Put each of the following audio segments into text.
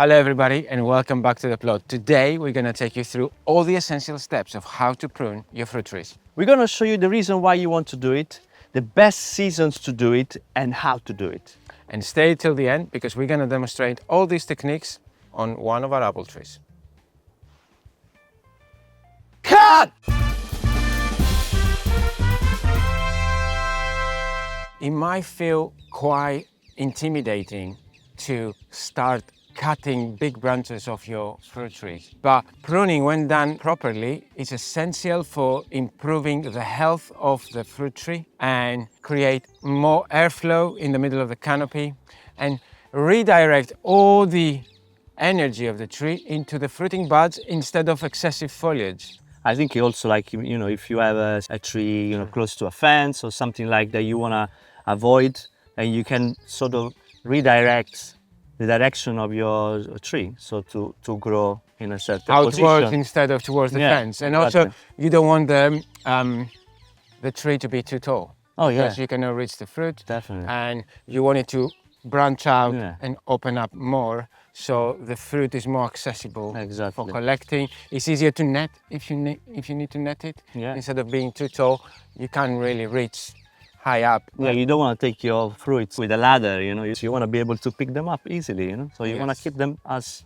Hello everybody and welcome back to the plot. Today we're going to take you through all the essential steps of how to prune your fruit trees. We're going to show you the reason why you want to do it, the best seasons to do it, and how to do it. And stay till the end because we're going to demonstrate all these techniques on one of our apple trees. Cut! It might feel quite intimidating to start cutting big branches of your fruit trees. But pruning, when done properly, is essential for improving the health of the fruit tree and create more airflow in the middle of the canopy and redirect all the energy of the tree into the fruiting buds instead of excessive foliage. I think also like, if you have a tree, close to a fence or something like that you want to avoid, and you can sort of redirect the direction of your tree, so to grow in a certain Outwards position. instead of towards the fence. And also, you don't want the tree to be too tall. Oh yeah, because you cannot reach the fruit. Definitely. And you want it to branch out and open up more, so the fruit is more accessible for collecting. It's easier to net if you need to net it. Instead of being too tall, you can't really reach high up. Yeah, you don't want to take your fruits with a ladder, you want to be able to pick them up easily, So you want to keep them as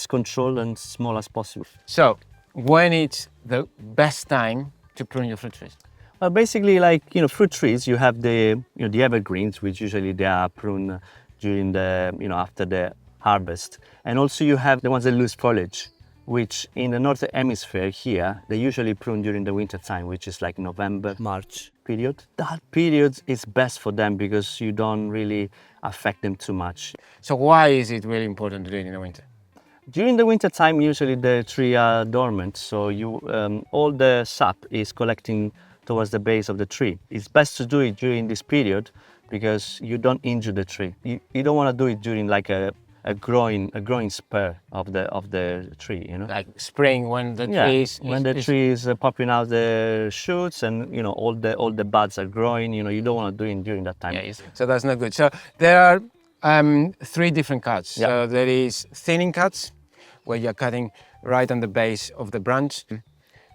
controlled and small as possible. So, when it's the best time to prune your fruit trees? Well, basically, like, fruit trees, you have the evergreens, which usually they are pruned during the, after the harvest. And also you have the ones that lose foliage, which in the northern hemisphere here, they usually prune during the winter time, which is like November, March period. That period is best for them because you don't really affect them too much. So why is it really important to do it in the winter? During the winter time, usually the trees are dormant, so all the sap is collecting towards the base of the tree. It's best to do it during this period because you don't injure the tree. You don't want to do it during like a growing spur of the tree, Like spring when the tree is popping out the shoots and all the buds are growing. You don't want to do it during that time. Yeah, so that's not good. So there are three different cuts. Yeah. So there is thinning cuts, where you're cutting right on the base of the branch.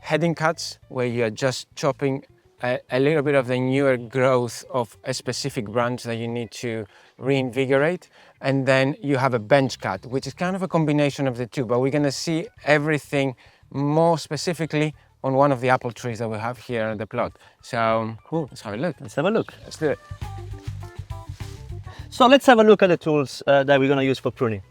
Heading cuts, where you're just chopping a little bit of the newer growth of a specific branch that you need to reinvigorate. And then you have a bench cut, which is kind of a combination of the two, but we're going to see everything more specifically on one of the apple trees that we have here on the plot. So cool. Let's have a look. Let's have a look. Let's do it. So let's have a look at the tools that we're going to use for pruning.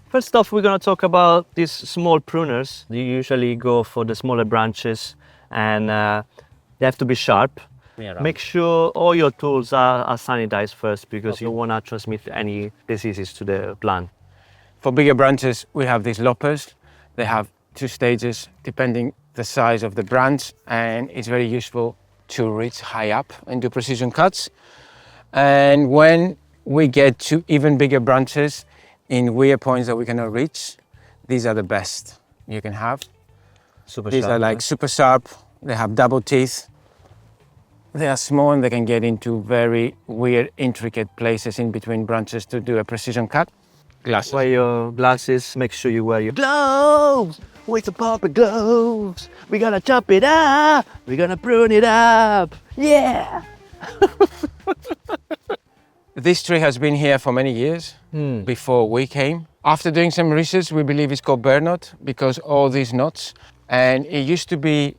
First off, we're going to talk about these small pruners. You usually go for the smaller branches, and they have to be sharp. Make sure all your tools are sanitized first, because you want to transmit any diseases to the plant. For bigger branches, we have these loppers. They have two stages depending the size of the branch, and it's very useful to reach high up and do precision cuts. And when we get to even bigger branches in weird points that we cannot reach, these are the best you can have. These are like super sharp. They have double teeth. They are small and they can get into very weird, intricate places in between branches to do a precision cut. Glasses. Wear your glasses. Make sure you wear your gloves. With the proper gloves. We're gonna chop it up. We're gonna prune it up. Yeah. This tree has been here for many years before we came. After doing some research, we believe it's called Burr knot because all these knots. And it used to be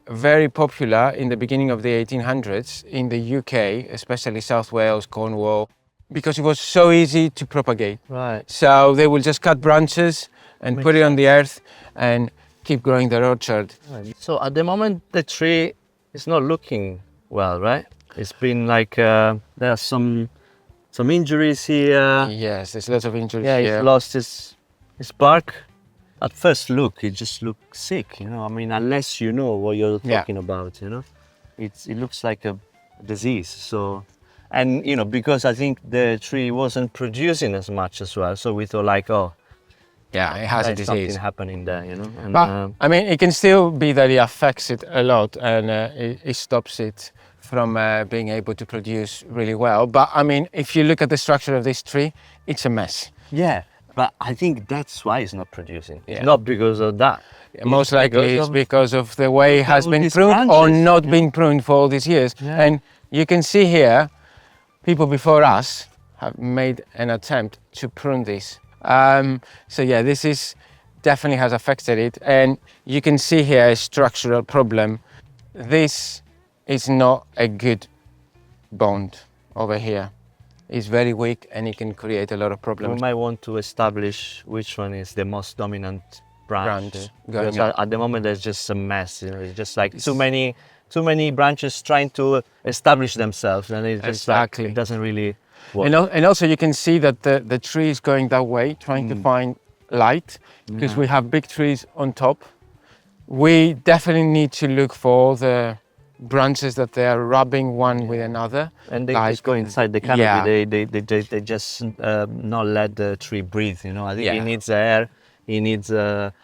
very popular in the beginning of the 1800s in the UK, especially South Wales, Cornwall, because it was so easy to propagate. Right. So they will just cut branches and put it on the earth and keep growing their orchard. Right. So at the moment, the tree is not looking well, right? It's been like, there are some injuries here. Yes, there's lots of injuries here. Yeah, he's lost his bark. At first look, it just looks sick, I mean, unless you know what you're talking about, it looks like a disease. So, and because I think the tree wasn't producing as much as well, so we thought like, oh, yeah, it has a disease. Something happening there, And, but I mean, it can still be that it affects it a lot and it stops it being able to produce really well. But I mean, if you look at the structure of this tree, it's a mess. Yeah, but I think that's why it's not producing. It's Yeah. not because of that. Most likely it's of because of the way it has all been these pruned or branches. not Yeah. been pruned for all these years. Yeah. And you can see here, people before us have made an attempt to prune this. So yeah, this is definitely has affected it. And you can see here a structural problem. This is not a good bond over here. It's very weak and it can create a lot of We problems. might want to establish which one is the most dominant branch. Branch going Because up. at the moment there's just a mess. You know, it's just like too many branches trying to establish themselves, and it's just Exactly. like it doesn't really work. And also you can see that the tree is going that way, trying to find light, because we have big trees on top. We definitely need to look for the branches that they are rubbing one with another. And they like- just go inside the canopy. Yeah. They just not let the tree breathe. You know, I think Yeah. it needs air, it needs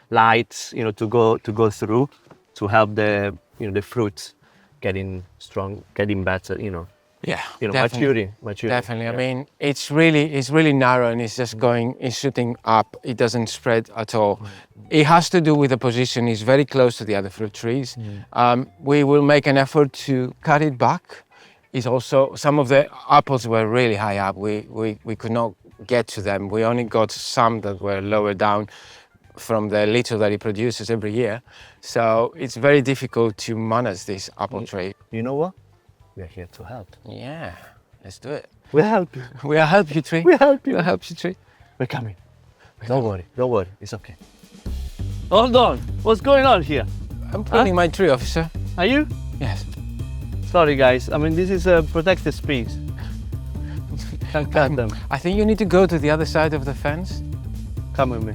light. You know, to go through, to help the the fruit getting strong, getting better. Yeah, Maturing. Definitely. Yeah. I mean, it's really narrow and it's just it's shooting up. It doesn't spread at all. It has to do with the position. It's very close to the other fruit trees. We will make an effort to cut it back. It's also, some of the apples were really high up. We could not get to them. We only got some that were lower down from the little that it produces every year. So it's very difficult to manage this apple tree. You know what? We're here to help. Yeah, let's do it. We'll help you. We'll help you, tree. We'll help you. We'll help you, tree. We're coming. Don't worry. It's okay. Hold on. What's going on here? I'm pruning my tree, officer. Are you? Yes. Sorry, guys. I mean, this is a protected species. Can't cut them. I think you need to go to the other side of the fence. Come with me.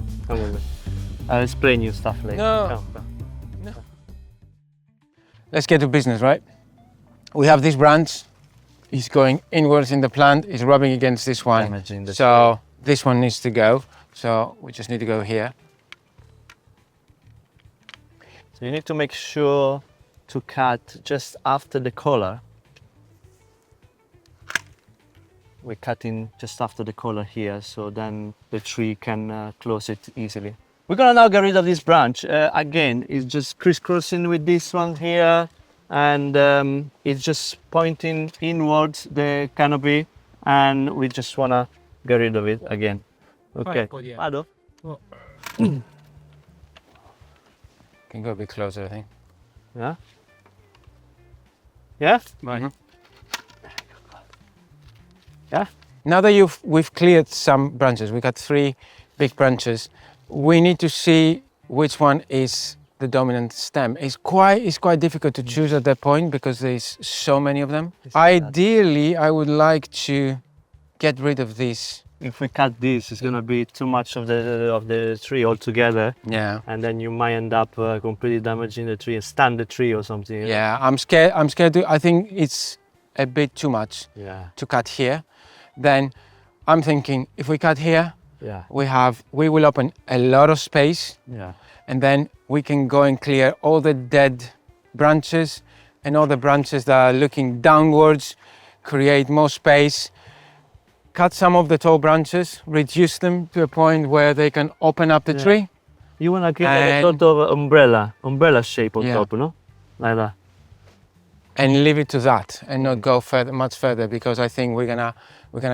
I'll explain you stuff later. No. Come. Let's get to business, right? We have this branch. It's going inwards in the plant. It's rubbing against this one. Damaging the So this one needs to go. So we just need to go here. So you need to make sure to cut just after the collar. We're cutting just after the collar here, so then the tree can close it easily. We're gonna now get rid of this branch. Again, it's just crisscrossing with this one here, and it's just pointing inwards the canopy, and we just wanna get rid of it again. Okay. Vado? Can go a bit closer, I think. Yeah? Yeah? Right. Yeah? Now that we've cleared some branches, we got 3 big branches. We need to see which one is the dominant stem. It's quite difficult to choose at that point because there's so many of them. Ideally, I would like to get rid of this. If we cut this, it's gonna be too much of the tree altogether, Yeah. and then you might end up completely damaging the tree and stand the tree or something. you know? Yeah, I'm scared to, I think it's a bit too much Yeah. to cut here. Then I'm thinking if we cut here, Yeah. we will open a lot of space, Yeah. and then we can go and clear all the dead branches and all the branches that are looking downwards, create more space, cut some of the tall branches, reduce them to a point where they can open up the Yeah. tree. You wanna get a And- sort of umbrella shape on Yeah. top, no? Like that. And leave it to that and not go much further, because I think we're gonna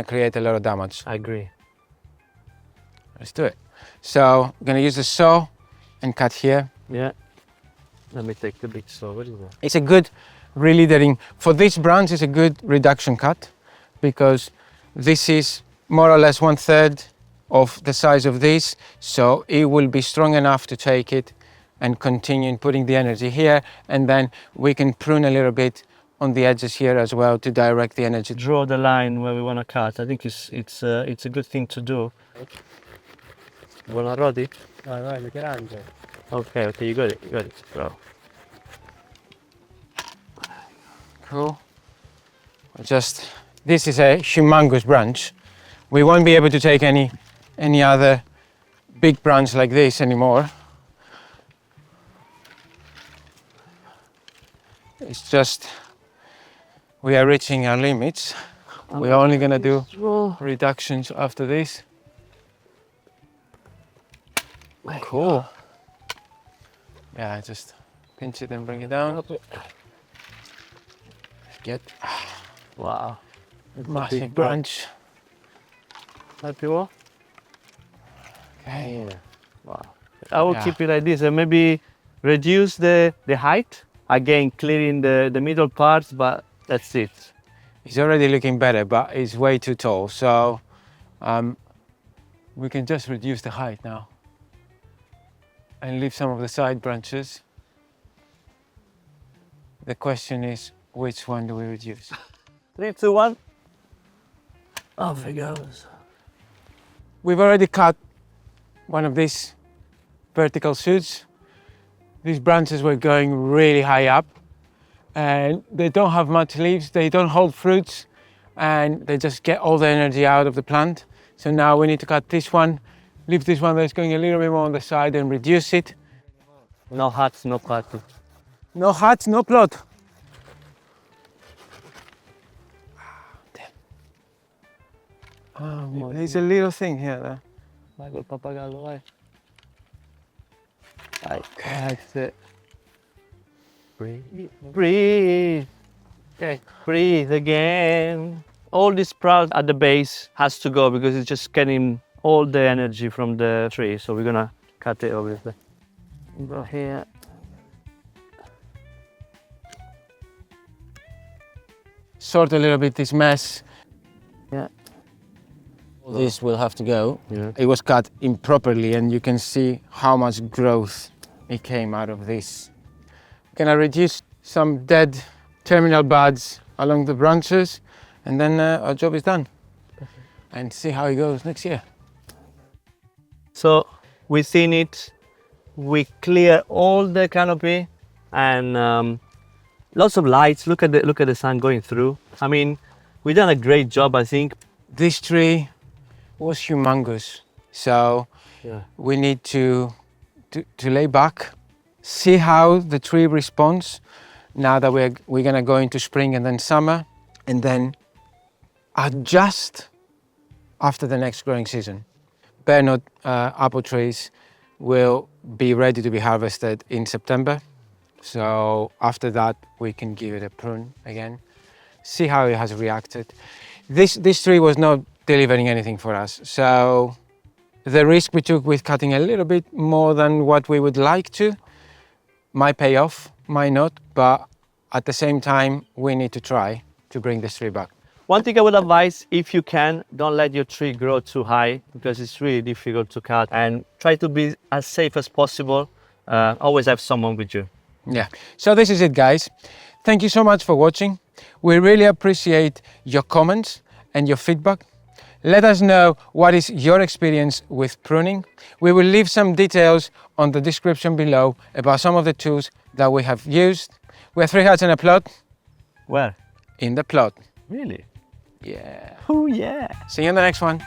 create a lot of damage. I agree. Let's do it. So I'm gonna use the saw and cut here. Yeah. Let me take the big saw. What is that? It's a good releadering. For this branch, it's a good reduction cut because this is more or less 1/3 of the size of this. So it will be strong enough to take it and continue putting the energy here. And then we can prune a little bit on the edges here as well to direct the energy. Draw the line where we wanna cut. I think it's a good thing to do. Wanna ready? Vai, mi grande. Okay, you got it. Bro. Cool. This is a humongous branch. We won't be able to take any other big branch like this anymore. It's just we are reaching our limits. We're only gonna do reductions after this. Cool. Yeah, just pinch it and bring it down. Get Wow. massive branch. Happy more? Okay. Yeah. Wow. I will Yeah. keep it like this and maybe reduce the height. Again, clearing the middle parts, but that's it. It's already looking better, but it's way too tall. So we can just reduce the height now and leave some of the side branches. The question is, which one do we reduce? 3, 2, 1. Off it goes. We've already cut one of these vertical shoots. These branches were going really high up and they don't have much leaves, they don't hold fruits, and they just get all the energy out of the plant. So now we need to cut this one, leave this one that's going a little bit more on the side and reduce it. No hats, no cutting. No hats, no plot. Oh, there's a little thing here though. Michael Papagallo, right? That's it. Breathe. Breathe. Okay. Breathe again. All this sprout at the base has to go because it's just getting all the energy from the tree. So we're gonna cut it obviously. Go here. Sort a little bit this mess. Yeah. This will have to go. Yeah. It was cut improperly and you can see how much growth it came out of this. Gonna reduce some dead terminal buds along the branches and then our job is done. And see how it goes next year. So within it, we clear all the canopy and lots of lights. Look at the sun going through. I mean, we've done a great job, I think. This tree was humongous, so Yeah. we need to lay back, see how the tree responds now that we're gonna go into spring and then summer, and then adjust after the next growing season. Burr apple trees will be ready to be harvested in September, so after that we can give it a prune again, see how it has reacted. This tree was not delivering anything for us, so the risk we took with cutting a little bit more than what we would like to might pay off, might not, but at the same time we need to try to bring this tree back. One thing I would advise, if you can, don't let your tree grow too high because it's really difficult to cut, and try to be as safe as possible. Always have someone with you. Yeah, so this is it guys. Thank you so much for watching. We really appreciate your comments and your feedback. Let us know what is your experience with pruning. We will leave some details on the description below about some of the tools that we have used. We have 3 hats and a plot. Where? In the plot. Really? Yeah. Oh yeah. See you in the next one.